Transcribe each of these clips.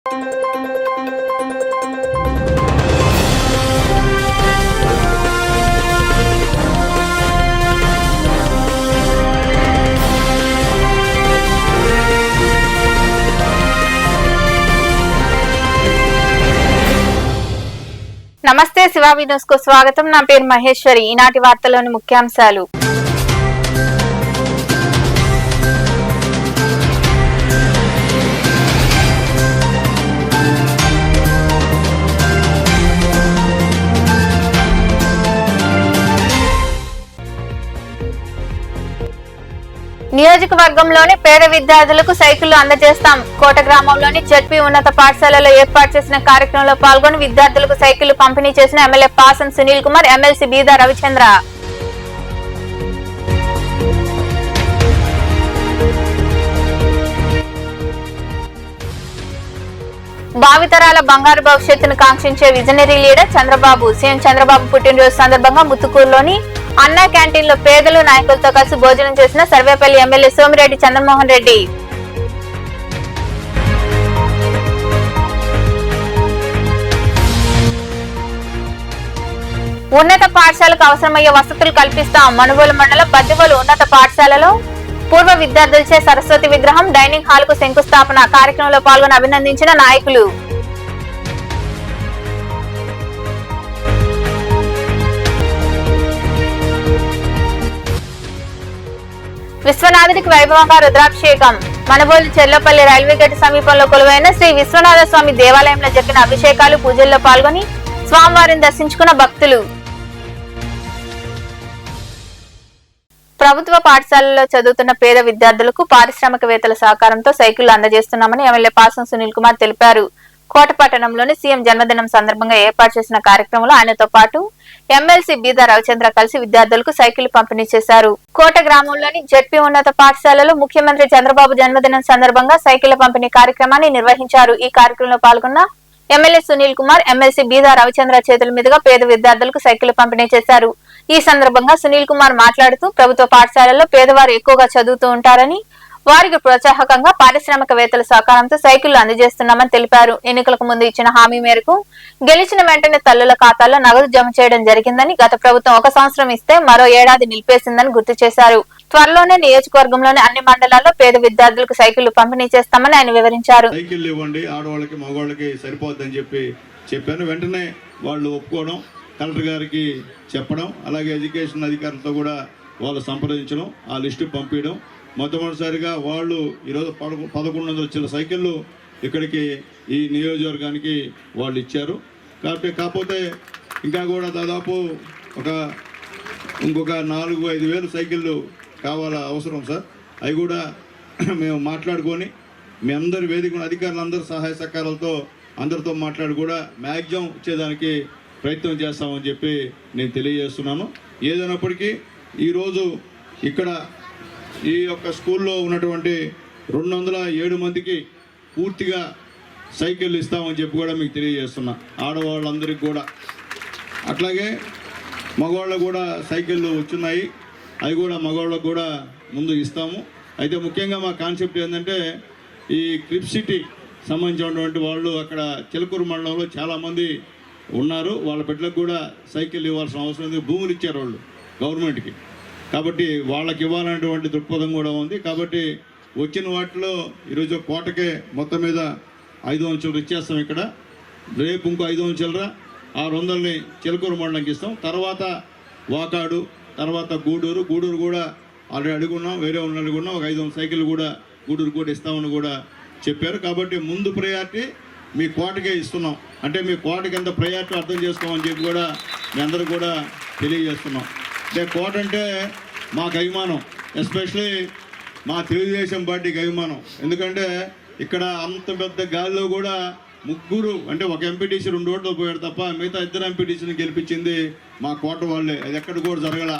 నమస్తే శివావి న్యూస్ కు స్వాగతం. నా పేరు మహేశ్వరి. ఈనాటి వార్తల్లోని ముఖ్యాంశాలు. నియోజకవర్గంలోని పేద విద్యార్థులకు సైకిళ్లు అందజేస్తాం. కోట గ్రామంలోని జెడ్పీ ఉన్నత పాఠశాలలో ఏర్పాటు చేసిన కార్యక్రమంలో పాల్గొని విద్యార్థులకు సైకిళ్లు పంపిణీ చేసిన ఎమ్మెల్యే పాసం సునీల్ కుమార్, ఎమ్మెల్సీ బీదా రవిచంద్ర. భావితరాల బంగారు భవిష్యత్తును కాంక్షించే visionary leader Chandrababu. CM Chandrababu పుట్టినరోజు సందర్భంగా ముత్తుకూరులోని అన్నా క్యాంటీన్ లో పేదలు నాయకులతో కలిసి భోజనం చేసిన సర్వేపల్లి ఎమ్మెల్యే సోమిరెడ్డి చంద్రమోహన్ రెడ్డి. ఉన్నత పాఠశాలకు అవసరమయ్యే వసతులు కల్పిస్తాం. మనుగోలు మండలం బద్దివోలు ఉన్నత పాఠశాలలో పూర్వ విద్యార్థులచే సరస్వతి విగ్రహం, డైనింగ్ హాల్ కు శంకుస్థాపన. కార్యక్రమంలో పాల్గొని అభినందించిన నాయకులు. విశ్వనాథుడికి వైభవంగా రుద్రాభిషేకం. మనబోలు చెర్లపల్లి రైల్వే గేట్ సమీపంలో కొలువైన శ్రీ విశ్వనాథ స్వామి దేవాలయంలో జరిగిన అభిషేకాలు, పూజల్లో పాల్గొని స్వామివారిని దర్శించుకున్న భక్తులు. ప్రభుత్వ పాఠశాలల్లో చదువుతున్న పేద విద్యార్థులకు పారిశ్రామికవేత్తల సహకారంతో సైకిళ్లు అందజేస్తున్నామని ఎమ్మెల్యే పాసం సునీల్ కుమార్ తెలిపారు. కోటపట్టణంలోని సీఎం జన్మదినం సందర్భంగా ఏర్పాటు చేసిన కార్యక్రమంలో ఆయనతో పాటు ఎమ్మెల్సీ బీదా రవిచంద్ర కలిసి విద్యార్థులకు సైకిళ్లు పంపిణీ చేశారు. కోట గ్రామంలోని జెడ్పీ ఉన్నత పాఠశాలలో ముఖ్యమంత్రి చంద్రబాబు జన్మదినం సందర్భంగా సైకిళ్ల పంపిణీ కార్యక్రమాన్ని నిర్వహించారు. ఈ కార్యక్రమంలో పాల్గొన్న ఎమ్మెల్యే సునీల్ కుమార్, ఎమ్మెల్సీ బీదా రవిచంద్ర చేతుల మీదుగా పేద విద్యార్థులకు సైకిళ్లు పంపిణీ చేశారు. ఈ సందర్భంగా సునీల్ కుమార్ మాట్లాడుతూ ప్రభుత్వ పాఠశాలల్లో పేదవారు ఎక్కువగా చదువుతూ ఉంటారని, వారికి ప్రోత్సాహకంగా పారిశ్రామికవేత్తల సహకారంతో సైకిళ్లు అందజేస్తున్నామని తెలిపారు. ఎన్నికలకు ముందు ఇచ్చిన హామీ మేరకు గెలిచిన వెంటనే తల్లుల ఖాతాల్లో నగదు జమ చేయడం జరిగిందని, గత ప్రభుత్వం 1 సంవత్సరం ఇస్తే మరో ఏడాది నిలిపేసిందని గుర్తు చేశారు. త్వరలోనే నియోజకవర్గంలోని అన్ని మండలాల్లో పేద విద్యార్థులకు సైకిళ్లు పంపిణీ చేస్తామని ఆయన వివరించారు. సైకిళ్లు ఇవ్వండి, ఆడవాళ్ళకి మగవాళ్ళకి సరిపోద్దని చెప్పాను. వెంటనే వాళ్ళు ఒప్పుకోవడం, కలెక్టర్ గారికి చెప్పడం, అలాగే ఎడ్యుకేషన్ అధికారులతో కూడా వాళ్ళు సంప్రదించడం, ఆ లిస్టు పంపించడం. మొట్టమొదటిసారిగా వాళ్ళు ఈరోజు 1100 చిల్ల సైకిళ్ళు ఇక్కడికి ఈ నియోజకవర్గానికి వాళ్ళు ఇచ్చారు. కాకపోతే ఇంకా కూడా దాదాపు ఇంకొక 4-5 వేలు సైకిళ్ళు కావాలా అవసరం సార్. అవి కూడా మేము మాట్లాడుకొని మీ అందరి వేదిక అధికారులందరూ సహాయ సహకారాలతో అందరితో మాట్లాడి కూడా మ్యాక్సిమం ఇచ్చేదానికి ప్రయత్నం చేస్తామని చెప్పి నేను తెలియజేస్తున్నాను. ఏదైనప్పటికీ ఈరోజు ఇక్కడ ఈ యొక్క స్కూల్లో ఉన్నటువంటి 207 మందికి పూర్తిగా సైకిళ్ళు ఇస్తామని చెప్పి కూడా మీకు తెలియజేస్తున్నా. ఆడవాళ్ళందరికీ కూడా అట్లాగే మగవాళ్ళకు కూడా సైకిళ్ళు వచ్చున్నాయి. అవి కూడా మగవాళ్ళకు కూడా ముందు ఇస్తాము. అయితే ముఖ్యంగా మా కాన్సెప్ట్ ఏంటంటే ఈ క్లిప్ సిటీ సంబంధించినటువంటి వాళ్ళు అక్కడ చిలకూరు మండలంలో చాలామంది ఉన్నారు. వాళ్ళ బిడ్డలకు కూడా సైకిల్ ఇవ్వాల్సిన అవసరం ఉంది. భూములు ఇచ్చారు వాళ్ళు గవర్నమెంట్కి, కాబట్టి వాళ్ళకి ఇవ్వాలనేటువంటి దృక్పథం కూడా ఉంది. కాబట్టి వచ్చిన వాటిలో ఈరోజు కోటకే మొత్తం మీద 500 చిల్లర ఇచ్చేస్తాం. ఇక్కడ రేపు ఇంకో 500 చిల్లర 600ని చిలకూరు మండలంకి ఇస్తాం. తర్వాత వాకాడు, తర్వాత గూడూరు కూడా ఆల్రెడీ అడుగున్నాం, వేరే ఉన్న అడుగున్నాం. ఒక 500 సైకిల్ కూడా గూడూరు కూడా ఇస్తామని కూడా చెప్పారు. కాబట్టి ముందు ప్రయారిటీ మీ కోటకే ఇస్తున్నాం. అంటే మీ కోటకి ఎంత ప్రయారిటీ అర్థం చేసుకోమని చెప్పి కూడా మీ అందరూ కూడా తెలియజేస్తున్నాం. అంటే కోట అంటే మాకు అభిమానం, ఎస్పెషలీ మా తెలుగుదేశం పార్టీకి అభిమానం. ఎందుకంటే ఇక్కడ అంత పెద్ద గాలిలో కూడా ముగ్గురు అంటే ఒక ఎంపీటీసీ 2 ఓట్లు పోయాడు తప్ప మిగతా 2 ఎంపీటీసీని గెలిపించింది మా కోట వాళ్ళే. అది ఎక్కడ కూడా జరగల.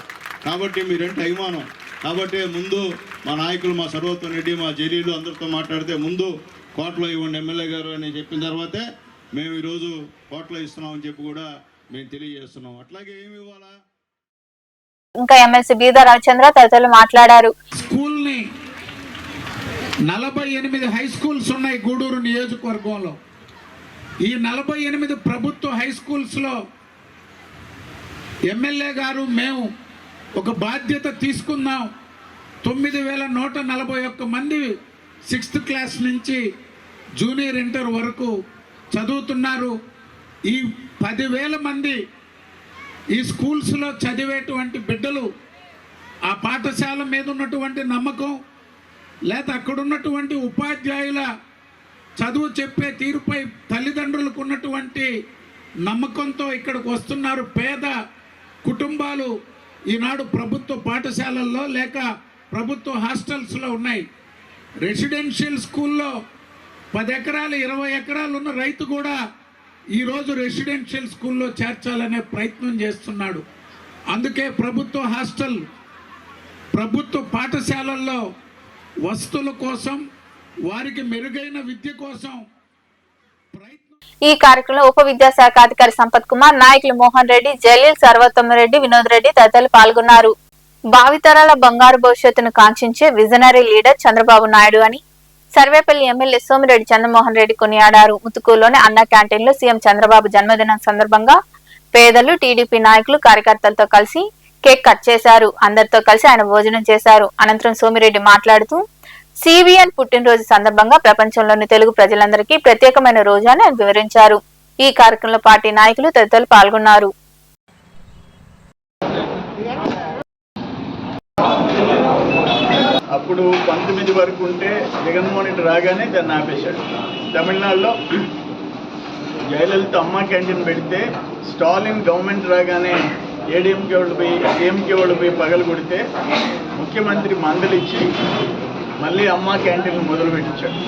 కాబట్టి మీరంటే అభిమానం. కాబట్టి ముందు మా నాయకులు, మా సర్వోత్తం రెడ్డి, మా జలీలు అందరితో మాట్లాడితే ముందు కోటలో ఇవ్వండి ఎమ్మెల్యే గారు అని చెప్పిన తర్వాతే మేము ఈరోజు కోటలో ఇస్తున్నామని చెప్పి కూడా మేము తెలియజేస్తున్నాం. అట్లాగే ఏమి ఇవ్వాలా ఇంకా ఎమ్మెల్సీ బీదా రవిచంద్ర తదితరులు మాట్లాడారు. స్కూల్ ని 48 హై స్కూల్స్ ఉన్నాయి గూడూరు నియోజకవర్గంలో. ఈ 48 ప్రభుత్వ హై స్కూల్స్లో ఎమ్మెల్యే గారు మేము ఒక బాధ్యత తీసుకుందాం. 9141 మంది 6th క్లాస్ నుంచి జూనియర్ ఇంటర్ వరకు చదువుతున్నారు. ఈ 10,000 మంది ఈ స్కూల్స్లో చదివేటువంటి బిడ్డలు ఆ పాఠశాల మీద ఉన్నటువంటి నమ్మకం, లేదా అక్కడ ఉన్నటువంటి ఉపాధ్యాయుల చదువు చెప్పే తీరుపై తల్లిదండ్రులకు ఉన్నటువంటి నమ్మకంతో ఇక్కడికి వస్తున్నారు. పేద కుటుంబాలు ఈనాడు ప్రభుత్వ పాఠశాలల్లో లేక ప్రభుత్వ హాస్టల్స్లో ఉన్నాయి. రెసిడెన్షియల్ స్కూల్లో 10 ఎకరాలు 20 ఎకరాలు ఉన్న రైతు కూడా ఈరోజు రెసిడెన్షియల్ స్కూల్లో చేర్చాలనే ప్రయత్నం చేస్తున్నాడు. అందుకే ప్రభుత్వ హాస్టల్, ప్రభుత్వ పాఠశాలల్లో వసతుల కోసం, వారికి మెరుగైన విద్య కోసం ఈ కార్యక్రమంలో ఉప విద్యాశాఖ అధికారి సంపత్ కుమార్, నాయకులు మోహన్ రెడ్డి, జలీల్, సర్వోత్తమరెడ్డి, వినోద్ రెడ్డి తదితరులు పాల్గొన్నారు. భావితరాల బంగారు భవిష్యత్తును కాంక్షించే విజనరీ లీడర్ చంద్రబాబు నాయుడు అని సర్వేపల్లి ఎమ్మెల్యే సోమిరెడ్డి చంద్రమోహన్ రెడ్డి కొనియాడారు. ముతుకూరులోని అన్నా క్యాంటీన్ లో సీఎం చంద్రబాబు జన్మదినం సందర్భంగా పేదలు, టీడీపీ నాయకులు, కార్యకర్తలతో కలిసి కేక్ కట్ చేశారు. అందరితో కలిసి ఆయన భోజనం చేశారు. అనంతరం సోమిరెడ్డి మాట్లాడుతూ సివిఎన్ పుట్టినరోజు సందర్భంగా ప్రపంచంలోని తెలుగు ప్రజలందరికీ ప్రత్యేకమైన రోజు అని ఆయన వివరించారు. ఈ కార్యక్రమంలో పార్టీ నాయకులు తదితరులు పాల్గొన్నారు. అప్పుడు 19 వరకు ఉంటే జగన్మోహన్ రెడ్డి రాగానే దాన్ని ఆపేశాడు. తమిళనాడులో జయలలిత అమ్మ క్యాంటీన్ పెడితే స్టాలిన్ గవర్నమెంట్ రాగానే ఏడీఎంకే వాళ్ళు పోయి పగలు కొడితే ముఖ్యమంత్రి మందలిచ్చి మళ్ళీ అమ్మ క్యాంటీన్లు మొదలు పెట్టించాడు.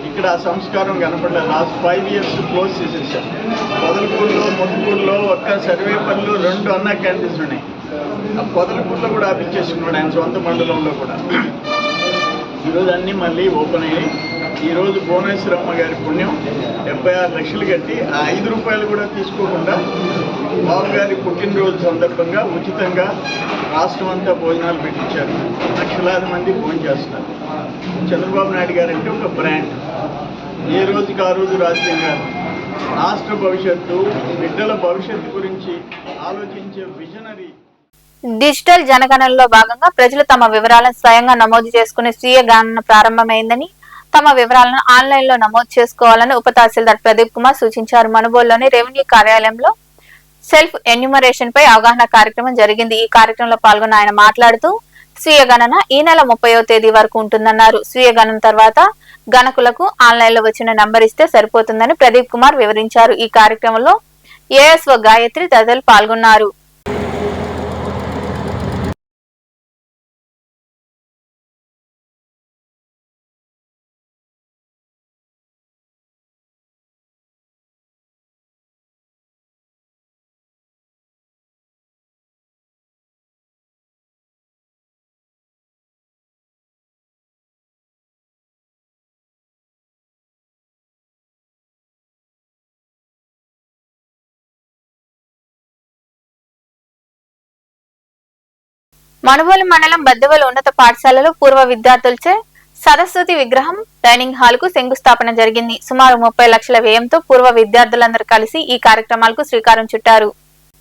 ఇక్కడ ఆ సంస్కారం కనపడలేదు. లాస్ట్ 5 years క్లోజ్ చేసేసారు. పొదలకూరులో, ముతుకూరులో, ఒక్క సర్వేపల్లిలో 2 అన్నా క్యాంటీన్స్ ఉన్నాయి. ఆ పొదలకూరులో కూడా ఆపించేసుకున్నాడు ఆయన సొంత మండలంలో కూడా. ఈరోజు అన్నీ మళ్ళీ ఓపెన్ అయ్యాయి. ఈరోజు భువనేశ్వరమ్మ గారి పుణ్యం 76 లక్షలు కట్టి ఆ 5 రూపాయలు కూడా తీసుకోకుండా బాబు గారి పుట్టినరోజు సందర్భంగా ఉచితంగా రాష్ట్రం అంతా భోజనాలు పెట్టించారు. లక్షలాది మంది భోజనం చేస్తున్నారు. చంద్రబాబు నాయుడు గారు అంటే ఒక బ్రాండ్. ఏ రోజుకి ఆ రోజు రాజకీయం గారు రాష్ట్ర భవిష్యత్తు, బిడ్డల భవిష్యత్తు గురించి ఆలోచించే విజనరీ. డిజిటల్ జనగణనలో భాగంగా ప్రజలు తమ వివరాలను స్వయంగా నమోదు చేసుకునే స్వీయ గణన ప్రారంభమైందని, తమ వివరాలను ఆన్లైన్ లో నమోదు చేసుకోవాలని ఉప తహసీల్దార్ ప్రదీప్ కుమార్ సూచించారు. మనుబోలులోని రెవెన్యూ కార్యాలయంలో సెల్ఫ్ ఎన్యూమరేషన్ పై అవగాహన కార్యక్రమం జరిగింది. ఈ కార్యక్రమంలో పాల్గొన్న ఆయన మాట్లాడుతూ స్వీయ గణన ఈ నెల 30వ తేదీ వరకు ఉంటుందన్నారు. స్వీయ గణన తర్వాత గణకులకు ఆన్లైన్ లో వచ్చిన నంబర్ ఇస్తే సరిపోతుందని ప్రదీప్ కుమార్ వివరించారు. ఈ కార్యక్రమంలో ఏఎస్ఓ గాయత్రి తదితరులు పాల్గొన్నారు. మనుబోలు మండలం బద్దెవోలు ఉన్నత పాఠశాలలో పూర్వ విద్యార్థులచే సరస్వతి విగ్రహం డైనింగ్ హాల్ కు శంకుస్థాపన జరిగింది. సుమారు 30 లక్షల వ్యయంతో పూర్వ విద్యార్థులందరూ కలిసి ఈ కార్యక్రమాలకు శ్రీకారం చుట్టారు.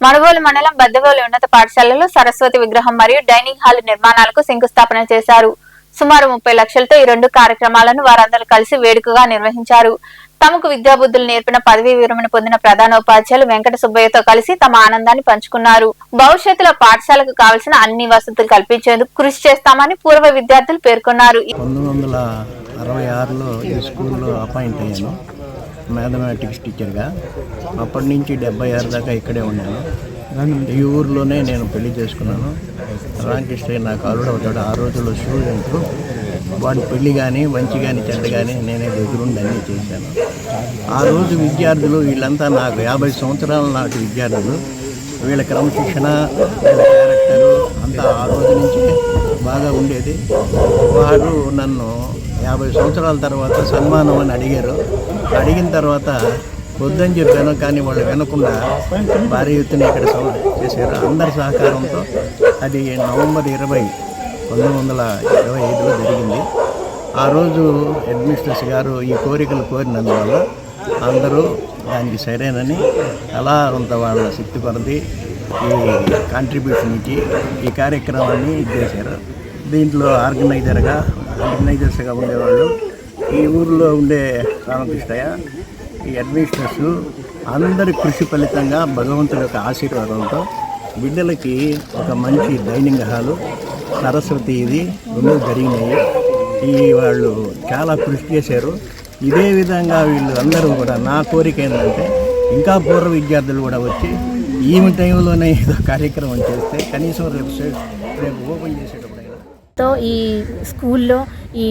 మనుబోలు మండలం బద్దెవోలు ఉన్నత పాఠశాలలో సరస్వతి విగ్రహం మరియు డైనింగ్ హాల్ నిర్మాణాలకు శంకుస్థాపన చేశారు. సుమారు 30 లక్షలతో ఈ 2 కార్యక్రమాలను వారందరూ కలిసి వేడుకగా నిర్వహించారు. తమకు విద్యాబుద్ధులు నేర్పిన పదవీ విరమణ పొందిన ప్రధానోపాధ్యాయులు వెంకట సుబ్బయ్యతో కలిసి తమ ఆనందాన్ని పంచుకున్నారు. భవిష్యత్తులో పాఠశాలకు కావలసిన అన్ని వసతులు కల్పించేందుకు కృషి చేస్తామని పూర్వ విద్యార్థులు పేర్కొన్నారు. 1966లో ఈ స్కూల్లో అపాయింట్ అయ్యాను మ్యాథమెటిక్స్ టీచర్గా. అప్పటి నుంచి 76 దాకా ఇక్కడే ఉన్నాను. ఈ ఊర్లోనే నేను పెళ్లి చేసుకున్నాను. రామకృష్ణ నాకు అల్లుడు అవుతాడు. ఆ రోజుల్లో స్టూడెంట్ వాడి పెళ్లి కానీ మంచి కానీ చెడ్డ కానీ నేనే దగ్గరుండి అన్నీ చేశాను. ఆ రోజు విద్యార్థులు వీళ్ళంతా నాకు 50 సంవత్సరాల నాటి విద్యార్థులు. వీళ్ళ క్రమశిక్షణ, వీళ్ళ క్యారెక్టరు అంతా ఆ రోజు నుంచి బాగా ఉండేది. వారు నన్ను 50 సంవత్సరాల తర్వాత సన్మానం అని అడిగారు. అడిగిన తర్వాత వద్దని చెప్పాను, కానీ వాళ్ళు వినకుండా భారీ ఎత్తున ఇక్కడ చేశారు. అందరి సహకారంతో అది నవంబర్ 20, 1925లో జరిగింది. ఆ రోజు హెడ్ మిస్ట్రెస్ గారు ఈ కోరికలు కోరినందువల్ల అందరూ దానికి సరేనని అలా కొంత వాళ్ళ శక్తి కొరది ఈ కాంట్రిబ్యూషన్ ఇచ్చి ఈ కార్యక్రమాన్ని చేశారు. దీంట్లో ఆర్గనైజర్స్గా ఉండేవాళ్ళు ఈ ఊరిలో ఉండే రామకృష్ణయ్య, ఈ అడ్మినిస్ట్రేటర్స్ అందరి కృషి ఫలితంగా భగవంతుడి యొక్క ఆశీర్వాదంతో బిడ్డలకి ఒక మంచి డైనింగ్ హాలు, సరస్వతి ఇది రెండు జరిగినాయి. ఈ వాళ్ళు చాలా కృషి చేశారు. ఇదే విధంగా వీళ్ళు అందరూ కూడా నా కోరిక ఏంటంటే ఇంకా పూర్వ విద్యార్థులు కూడా వచ్చి ఈ టైంలోనే ఏదో కార్యక్రమం చేస్తే కనీసం రేపు ఓపెన్ చేసేటప్పుడు ఈ స్కూల్లో ఈ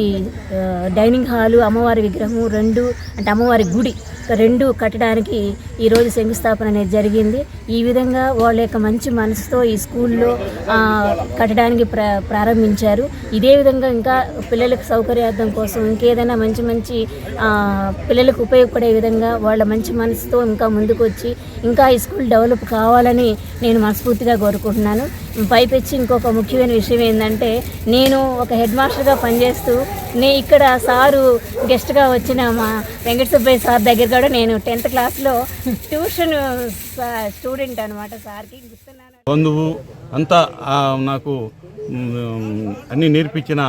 డైనింగ్ హాలు, అమ్మవారి విగ్రహము రెండు అంటే అమ్మవారి గుడి రెండు కట్టడానికి ఈరోజు శంకుస్థాపన అనేది జరిగింది. ఈ విధంగా వాళ్ళ యొక్క మంచి మనసుతో ఈ స్కూల్లో కట్టడానికి ప్రారంభించారు. ఇదే విధంగా ఇంకా పిల్లలకు సౌకర్యార్థం కోసం ఇంకేదైనా మంచి మంచి పిల్లలకు ఉపయోగపడే విధంగా వాళ్ళ మంచి మనసుతో ఇంకా ముందుకు వచ్చి ఇంకా ఈ స్కూల్ డెవలప్ కావాలని నేను మనస్ఫూర్తిగా కోరుకుంటున్నాను. పైపెచ్చి ఇంకొక ముఖ్యమైన విషయం ఏంటంటే నేను ఒక హెడ్ మాస్టర్గా పనిచేస్తూ ఇక్కడ సారు గెస్ట్గా వచ్చిన మా వెంకట సుబ్బయ్య సార్ దగ్గర కూడా నేను 10th క్లాస్లో ట్యూషన్ స్టూడెంట్ అనమాట. సార్కి గుర్తున్నాను. బంధువు అంతా నాకు అన్నీ నేర్పించిన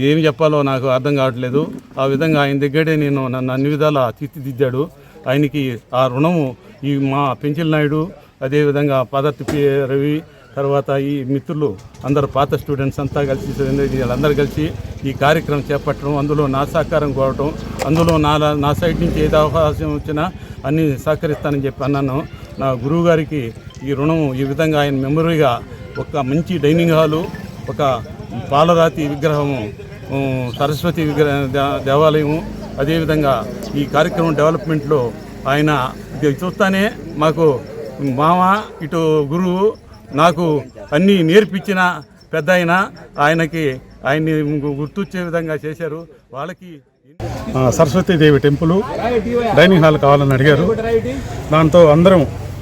ఏం చెప్పాలో నాకు అర్థం కావట్లేదు. ఆ విధంగా ఆయన దగ్గరే నేను నన్ను అన్ని విధాలా తీర్చిదిద్దాడు. ఆయనకి ఆ రుణము ఈ మా పెంచిల్ నాయుడు, అదేవిధంగా పాదర్తి రవి, తర్వాత ఈ మిత్రులు అందరు పాత స్టూడెంట్స్ అంతా కలిసి వీళ్ళందరూ కలిసి ఈ కార్యక్రమం చేపట్టడం, అందులో నా సహకారం కోరటం, అందులో నా సైడ్ నుంచి ఏదో అవకాశం వచ్చినా అన్నీ సహకరిస్తానని చెప్పి అన్నాను. నా గురువు గారికి ఈ రుణం ఈ విధంగా ఆయన మెమరీగా ఒక మంచి డైనింగ్ హాలు, ఒక పాలరాతి విగ్రహము, సరస్వతి దేవాలయము, అదేవిధంగా ఈ కార్యక్రమం డెవలప్మెంట్లో ఆయన చూస్తానే మాకు మామ ఇటు గురువు నాకు అన్నీ నేర్పించిన పెద్ద ఆయన్ని గుర్తొచ్చే విధంగా చేశారు. వాళ్ళకి సరస్వతీదేవి టెంపుల్ డైనింగ్ హాల్ కావాలని అడిగారు. దాంతో అందరం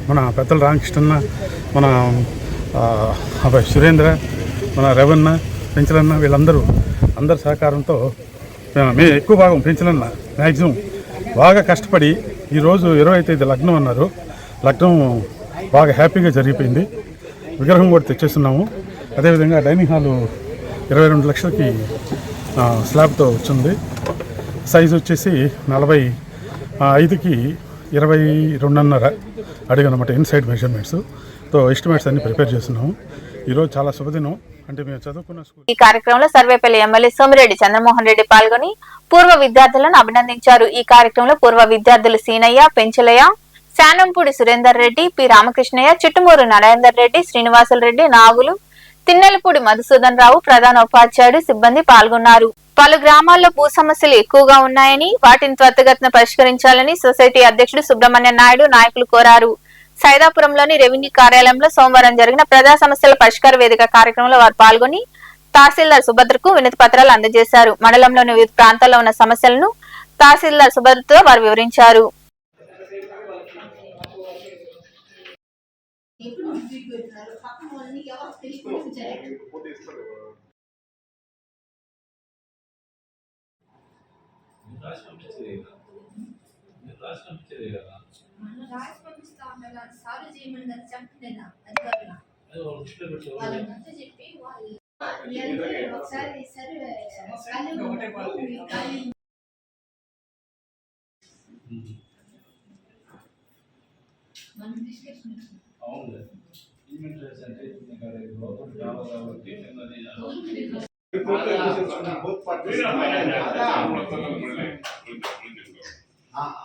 మన పెద్దల రామకృష్ణన్న, మన సురేంద్ర, మన రవణ, పెంచలన్న వీళ్ళందరూ అందరి సహకారంతో మేము ఎక్కువ భాగం పెంచలన్న మ్యాక్సిమం బాగా కష్టపడి ఈరోజు 25 తేదీ లగ్నం అన్నారు. లగ్నం బాగా హ్యాపీగా జరిగిపోయింది. విగ్రహం కూడా తెచ్చేస్తున్నాము. అదేవిధంగా డైనింగ్ హాలు 22 లక్షలకి స్లాబ్తో వచ్చింది. సైజు వచ్చేసి 45కి 22.5 అడిగనమాట ఇన్సైడ్ మెజర్మెంట్స్తో ఎస్టిమేట్స్ అన్ని ప్రిపేర్ చేస్తున్నాము. ఈరోజు చాలా శుభదినం. అంటే మేము చదువుకున్న స్కూల్. ఈ కార్యక్రమంలో సర్వేపల్లి ఎమ్మెల్యే సోమిరెడ్డి చంద్రమోహన్ రెడ్డి పాల్గొని పూర్వ విద్యార్థులను అభినందించారు. ఈ కార్యక్రమంలో పూర్వ విద్యార్థులు సీనయ్య, పెంచలయ్య, శానంపూడి సురేందర్ రెడ్డి, పి రామకృష్ణయ్య, చిట్టుమూరు నరేందర్ రెడ్డి, శ్రీనివాసులు రెడ్డి, నాగులు, తిన్నెలపూడి మధుసూదన్ రావు, ప్రధాన ఉపాధ్యాయుడు, సిబ్బంది పాల్గొన్నారు. పలు గ్రామాల్లో భూ సమస్యలు ఎక్కువగా ఉన్నాయని వాటిని త్వరితగతిన పరిష్కరించాలని సొసైటీ అధ్యక్షుడు సుబ్రహ్మణ్య నాయుడు నాయకులు కోరారు. సైదాపురంలోని రెవెన్యూ కార్యాలయంలో సోమవారం జరిగిన ప్రజా సమస్యల పరిష్కార వేదిక కార్యక్రమంలో వారు పాల్గొని తహసీల్దార్ సుభద్రకు వినతి పత్రాలు అందజేశారు. మండలంలోని వివిధ ప్రాంతాల్లో ఉన్న సమస్యలను తహసీల్దార్ సుభద్రతో వారు వివరించారు.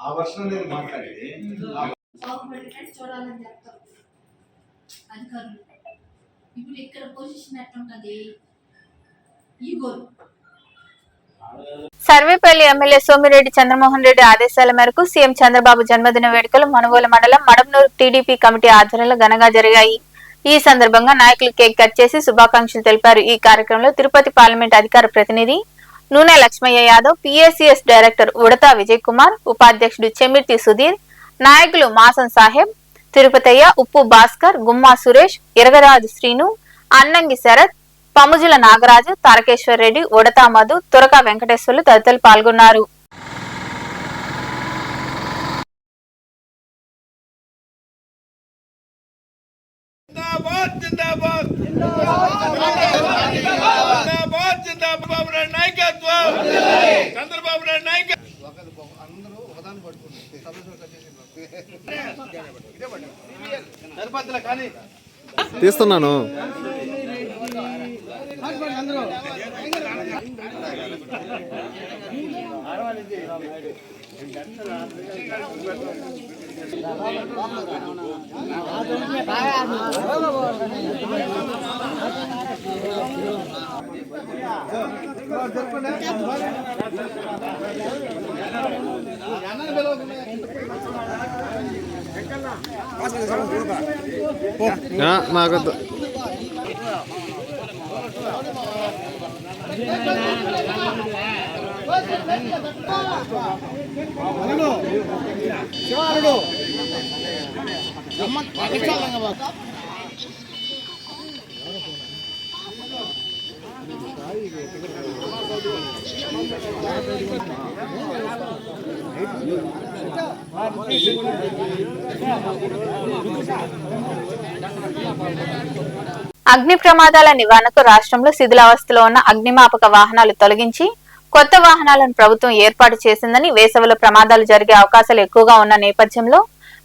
ఆ వర్షం అనేది మాట్లాడితే చూడాలని చెప్తారు అధికారులు. ఇప్పుడు ఇక్కడ పొజిషన్ ఎట్లుంటది? సర్వేపల్లి ఎమ్మెల్యే సోమిరెడ్డి చంద్రమోహన్ రెడ్డి ఆదేశాల మేరకు సీఎం చంద్రబాబు జన్మదిన వేడుకలు మనుగోలు మండలం మడమనూరు టీడీపీ కమిటీ ఆధ్వర్యంలో ఘనంగా జరిగాయి. ఈ సందర్భంగా నాయకులు కేక్ కట్ చేసి శుభాకాంక్షలు తెలిపారు. ఈ కార్యక్రమంలో తిరుపతి పార్లమెంట్ అధికార ప్రతినిధి నూనె లక్ష్మయ్య యాదవ్, పిఎస్సిఎస్ డైరెక్టర్ ఉడతా విజయ్ కుమార్, ఉపాధ్యక్షుడు చెమిర్తి సుధీర్, నాయకులు మాసం సాహెబ్, తిరుపతయ్య, ఉప్పు భాస్కర్, గుమ్మా సురేష్, ఇరగరాజు శ్రీను, అన్నంగి శరత్, పముజుల నాగరాజు, తారకేశ్వర్ రెడ్డి, ఉడతా మధు, తురక వెంకటేశ్వర్లు తదితరులు పాల్గొన్నారు. జిందాబాద్ చంద్రబాబు నాయుడు నాయకత్వం చంద్రబాబు నాయుడు నాయకత్వం తీస్తున్నాను. నాకొద్దు. అగ్ని ప్రమాదాల నివారణకు రాష్ట్రంలో శిథిలావస్థలో ఉన్న అగ్నిమాపక వాహనాలు తొలగించి కొత్త వాహనాలను ప్రభుత్వం ఏర్పాటు చేసిందని, వేసవిలో ప్రమాదాలు జరిగే అవకాశాలు ఎక్కువగా ఉన్న నేపథ్యంలో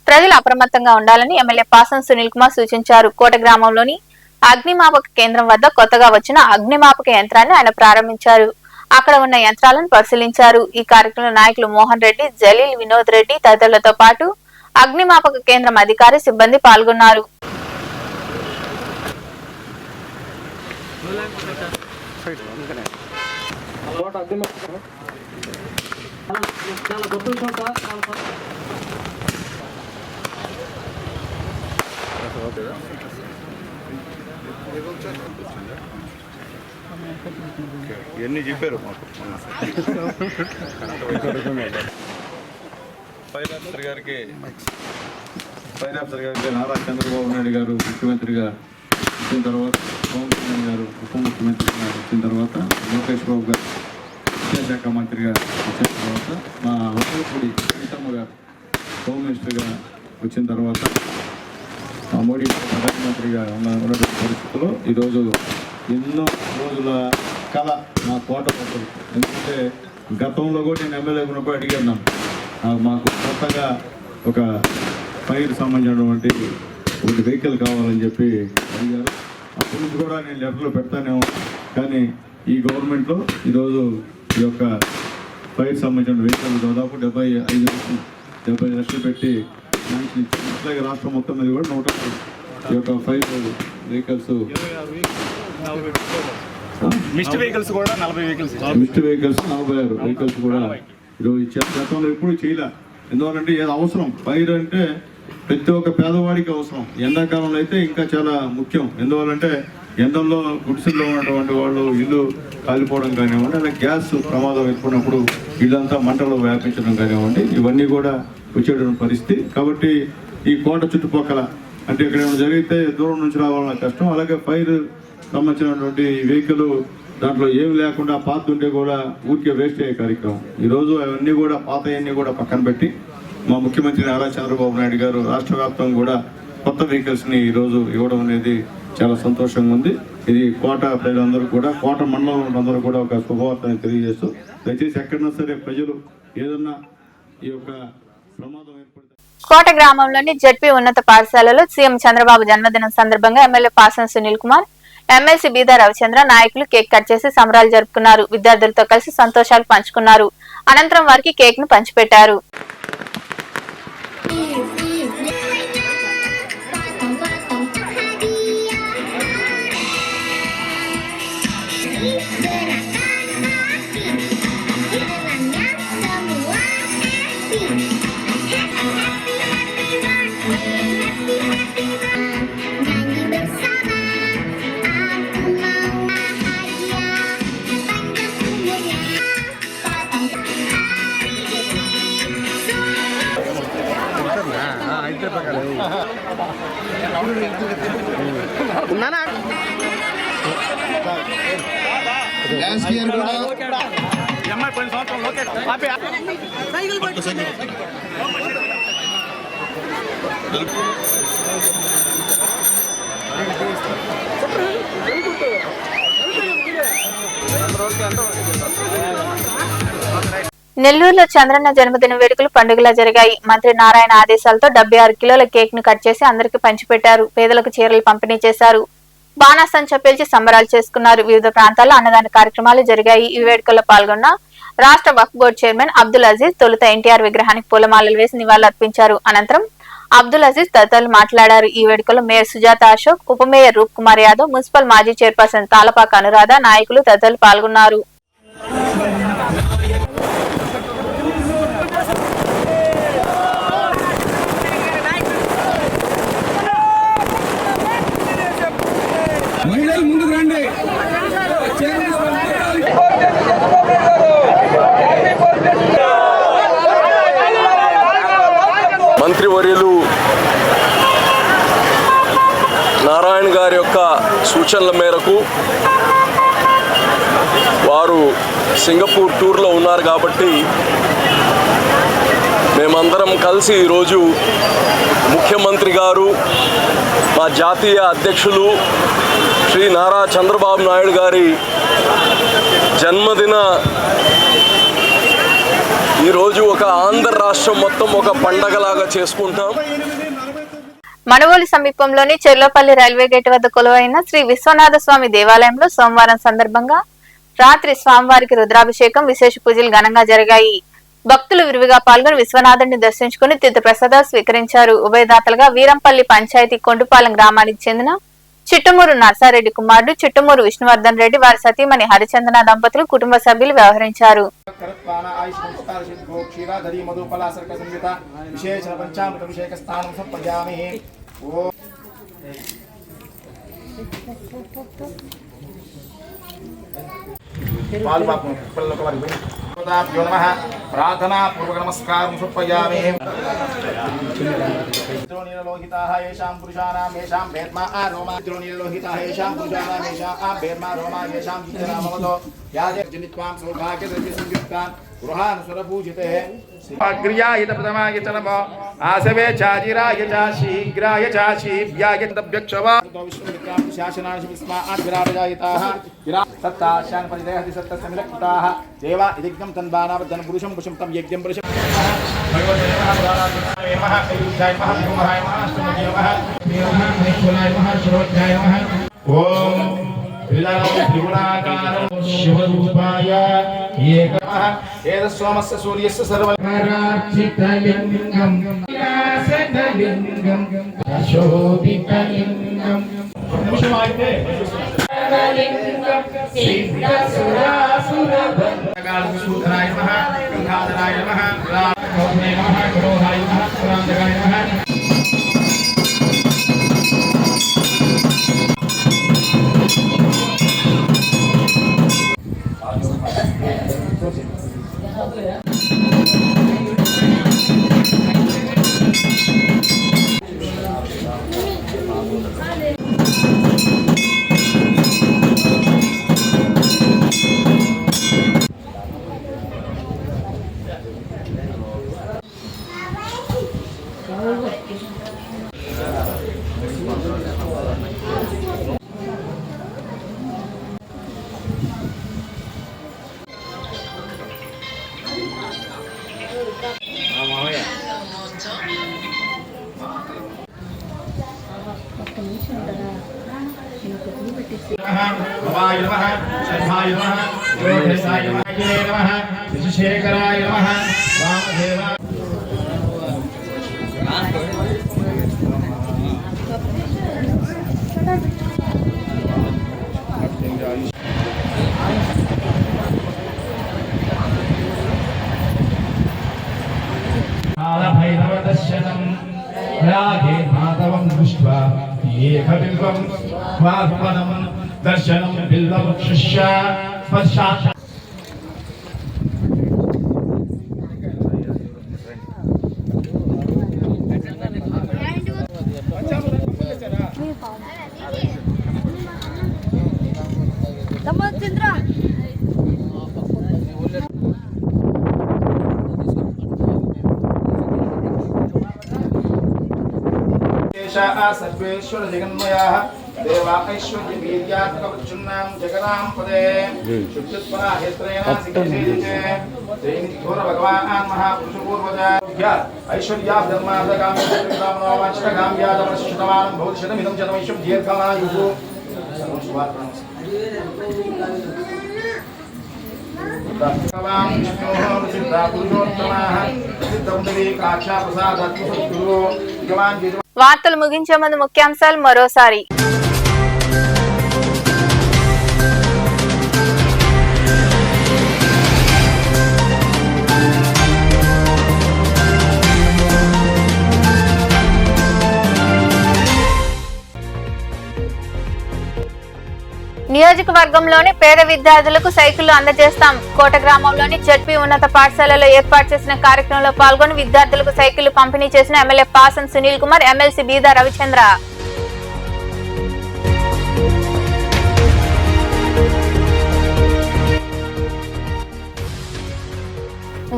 ప్రజలు అప్రమత్తంగా ఉండాలని ఎమ్మెల్యే పాసం సునీల్ కుమార్ సూచించారు. కోట గ్రామంలోని అగ్నిమాపక కేంద్రం వద్ద కొత్తగా వచ్చిన అగ్నిమాపక యంత్రాన్ని ఆయన ప్రారంభించారు. అక్కడ ఉన్న యంత్రాలను పరిశీలించారు. ఈ కార్యక్రమంలో నాయకులు మోహన్ రెడ్డి, జలీల్, వినోద్ రెడ్డి తదితరులతో పాటు అగ్నిమాపక కేంద్రం అధికారి, సిబ్బంది పాల్గొన్నారు. ఇవన్నీ చెప్పారు మాకు. ఫైర్ ఆఫీసర్ గారికి నారా చంద్రబాబు నాయుడు గారు ముఖ్యమంత్రిగా వచ్చిన తర్వాత, పవన్ కళ్యాణ్ గారు ఉప ముఖ్యమంత్రిగా వచ్చిన తర్వాత, లోకేష్ బాబు గారు విద్యాశాఖ మంత్రిగా వచ్చిన తర్వాత, మా వసూపూడి సీతమ్మ గారు హోమ్ మినిస్టర్గా వచ్చిన తర్వాత, మా మోడీ ప్రధానమంత్రిగా ఉన్న పరిస్థితుల్లో ఈరోజు ఎన్నో రోజుల కళ మా కోట పట్టదు. ఎందుకంటే గతంలో కూడా నేను ఎమ్మెల్యే ఉన్నప్పుడు అడిగాను, మాకు కొత్తగా ఒక ఫైర్ సంబంధించినటువంటి ఒక వెహికల్ కావాలని చెప్పి అడిగారు. అప్పటి నుంచి కూడా నేను లెటర్లో పెడతానేమో, కానీ ఈ గవర్నమెంట్లో ఈరోజు ఈ యొక్క ఫైర్ సంబంధించిన వెహికల్ దాదాపు 75 లక్షలు పెట్టి అట్లాగే రాష్ట్రం మొత్తం మీద కూడా 100 ఈ యొక్క ఫైర్ వెహికల్స్, మిస్ట్ వెహికల్స్ కూడా 40 వెహికల్స్, మిస్ట్ వెహికల్స్ 46 వెహికల్స్ కూడా ఈరోజు గతంలో ఎప్పుడు చేయలే. ఎందువల్లంటే ఏదో అవసరం, ఫైర్ అంటే ప్రతి ఒక్క పేదవాడికి అవసరం. ఎండాకాలంలో అయితే ఇంకా చాలా ముఖ్యం. ఎందువల్లంటే ఎండల్లో గుడిసెల్లో ఉన్నటువంటి వాళ్ళు ఇల్లు కాలిపోవడం కానివ్వండి, అలాగే గ్యాస్ ప్రమాదం ఎక్కున్నప్పుడు ఇల్లంతా మంటలు వ్యాపించడం కానివ్వండి, ఇవన్నీ కూడా వచ్చేటువంటి పరిస్థితి. కాబట్టి ఈ కోట చుట్టుపక్కల అంటే ఇక్కడ ఏమైనా జరిగితే దూరం నుంచి రావాలన్న కష్టం. అలాగే ఫైర్ సంబంధించినటువంటి వెహికల్ దాంట్లో ఏమి లేకుండా పాత ఉంటే కూడా ఊరికే వేస్ట్ అయ్యే కార్యక్రమం. ఈరోజు అవన్నీ కూడా పాతవన్నీ కూడా పక్కన పెట్టి మా ముఖ్యమంత్రి నారా చంద్రబాబు నాయుడు గారు రాష్ట్ర వ్యాప్తంగా కూడా కొత్త వెహికల్స్ని ఈరోజు ఇవ్వడం అనేది చాలా సంతోషంగా ఉంది. ఇది కోట ప్రజలందరూ కూడా, కోట మండలంలో అందరూ కూడా ఒక శుభవార్తని తెలియజేస్తూ, దయచేసి ఎక్కడన్నా సరే ప్రజలు ఏదన్నా ఈ యొక్క ప్రమాదం ఏర్పడితే. కోట గ్రామంలోని జడ్పీ ఉన్నత పాఠశాలలో సీఎం చంద్రబాబు జన్మదినం సందర్భంగా ఎమ్మెల్యే పాసం సునీల్ కుమార్, ఎమ్మెల్సీ బీదా రవిచంద్ర నాయకులు కేక్ కట్ చేసి సంబరాలు జరుపుకున్నారు. విద్యార్థులతో కలిసి సంతోషాలు పంచుకున్నారు. అనంతరం వారికి కేక్ ను పంచిపెట్టారు. నెల్లూరులో చంద్రన్న జన్మదిన వేడుకలు పండుగలా జరిగాయి. మంత్రి నారాయణ ఆదేశాలతో 76 కిలోల కేక్ ను కట్ చేసి అందరికీ పంచిపెట్టారు. పేదలకు చీరలు పంపిణీ చేశారు. బాణాసంచా పేల్చి సంబరాలు చేసుకున్నారు. వివిధ ప్రాంతాల్లో అన్నదాన కార్యక్రమాలు జరిగాయి. ఈ వేడుకల్లో పాల్గొన్న రాష్ట్ర వక్ఫ్ బోర్డు చైర్మన్ అబ్దుల్ అజీజ్ తొలుత ఎన్టీఆర్ విగ్రహానికి పూలమాలలు వేసి నివాళులర్పించారు. అనంతరం అబ్దుల్ అజీజ్ తదితరులు మాట్లాడారు. ఈ వేడుకల్లో మేయర్ సుజాత అశోక్, ఉప మేయర్ రూప్ కుమార్ యాదవ్, మున్సిపల్ మాజీ చైర్పర్సన్ తాలపాక అనురాధ, నాయకులు తదితరులు పాల్గొన్నారు. మంత్రివర్యులు నారాయణ గారి యొక్క సూచనల మేరకు వారు సింగపూర్ టూర్లో ఉన్నారు కాబట్టి మేమందరం కలిసి ఈరోజు ముఖ్యమంత్రి గారు, మా జాతీయ అధ్యక్షులు శ్రీ నారా చంద్రబాబు నాయుడు గారి జన్మదిన ఈరోజు ఒక ఆంధ్ర రాష్ట్రం మొత్తం ఒక పండగలాగా చేసుకుంటాం. మనువోలు సమీపంలోని చెర్లోపల్లి రైల్వే గేట్ వద్ద కొలువైన శ్రీ విశ్వనాథ స్వామి దేవాలయంలో సోమవారం సందర్భంగా రాత్రి స్వామివారికి రుద్రాభిషేకం, విశేష పూజలు ఘనంగా జరిగాయి. భక్తులు విరివిగా పాల్గొని విశ్వనాథుడిని దర్శించుకుని తీర్థ ప్రసాదాలు స్వీకరించారు. ఉభయదాతలుగా వీరంపల్లి పంచాయతీ కొండుపాలెం గ్రామానికి చెందిన చిట్టుమూరు నర్సారెడ్డి కుమారుడు చిట్టుమూరు విష్ణువర్ధన్ రెడ్డి, వారి సతీమణి హరిచందన దంపతులు కుటుంబ సభ్యులు వ్యవహరించారు. ప్రార్థనా పూర్వక నమస్కారం సమర్పయామి. అగ్ర్యాయ ప్రథమాయ చ నమో ఆసవే చాజిరాయ చ శీఘ్రాయ చ శీభ్యాయ తభ్యక్షవా విష్ణుమిత్రాం శాసనాని విస్మాత్ విరాజాయతాః విరా సత్తాశాన్ పరిదేహతి సత్తసమిలక్తాః దేవా ఇదిగ్నం తన్బానావదన పురుషం పురుషం తం యజ్ఞం పురుషం భగవతే మహాప్రాణాయ మహా కైలాయ మహా బ్రహ్మాయ మహా అష్టమయ మహా వీరమహా మహేశ్వరాయ మహా శిరోధ్యాయ మహా ఓం త్రిగుణాకారం శివరూపాయ ఏకమః ఏదస్వామస్య సూర్యస్య సర్వకారార్చితలింగం విలాసలింగం శోభితలింగం నిమిషమైతే లింగం సిద్ధసురాసురభద్రకాళసూత్రాయ నమః గంగాధరాయ నమః రామోహే నమః క్రోధాయ నమః పురాంతకాయ నమః శేఖరాయ నమః వామదేవ భైరవ దర్శనం రాగే మాధవం దృష్ట్వా ఏకబిల్వం వాగ్మనం దర్శనం బిల్వవృక్షస్య స్పర్శాత్ సర్వేశ్వర జగన్మయ देवाैश्वर्यवीर्यात्मकवृक्षुन्नां जगदां पदे शुद्धिस्वरा हेत्रेण सिकसेते जैनिद्धोर भगवान् महापुरुषपूर्वजा ऐश्वर्या धर्मार्थकाम्यवांछितकाम्यादमश्चितमानं भवतिशतमिदं जन्मैश्वर्यं दीर्घमायुः వార్తలు ముగించే ముందు ముఖ్యాంశాలు మరోసారి. నియోజకవర్గంలోని పేద విద్యార్థులకు సైకిళ్లు అందజేస్తాం. కోట గ్రామంలోని జడ్పీ ఉన్నత పాఠశాలలో ఏర్పాటు చేసిన కార్యక్రమంలో పాల్గొని విద్యార్థులకు సైకిళ్లు పంపిణీ చేసిన ఎమ్మెల్యే పాసం సునీల్ కుమార్, ఎమ్మెల్సీ బీదా రవిచంద్ర.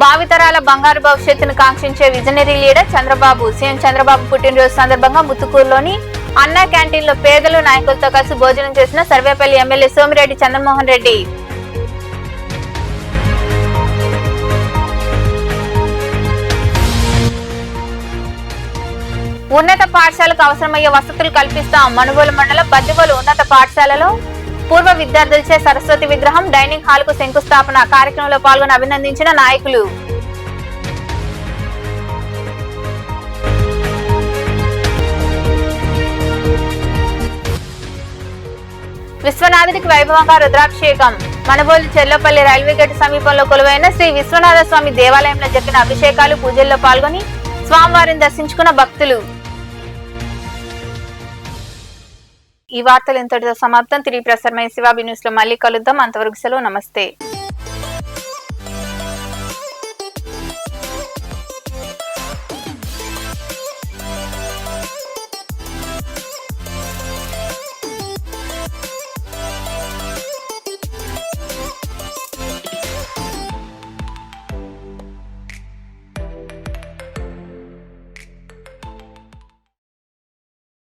భావితరాల బంగారు భవిష్యత్తును కాంక్షించే visionary leader Chandrababu. CM Chandrababu పుట్టినరోజు సందర్భంగా ముత్తుకూరులోని అన్నా క్యాంటీన్ లో పేదలు నాయకులతో కలిసి భోజనం చేసిన సర్వేపల్లి ఎమ్మెల్యే సోమిరెడ్డి చంద్రమోహన్ రెడ్డి. ఉన్నత పాఠశాలకు అవసరమయ్యే వసతులు కల్పిస్తాం. మనుగోలు మండలం బద్దివోలు ఉన్నత పాఠశాలలో పూర్వ విద్యార్థులచే సరస్వతి విగ్రహం, డైనింగ్ హాల్ కు శంకుస్థాపన. కార్యక్రమంలో పాల్గొని అభినందించిన నాయకులు. విశ్వనాథుడికి వైభవంగా రుద్రాభిషేకం. మనుబోలు చెర్లపల్లి రైల్వే గేటు సమీపంలో కొలువైన శ్రీ విశ్వనాథ స్వామి దేవాలయంలో జరిగిన అభిషేకాలు, పూజల్లో పాల్గొని స్వామివారిని దర్శించుకున్న భక్తులు. ఈ వార్తలు ఇంతటితో సమాప్తం. తిరిగి ప్రసారమైన శివాబి న్యూస్ లో మళ్ళీ కలుద్దాం. అంతవరకు సెలవు. నమస్తే.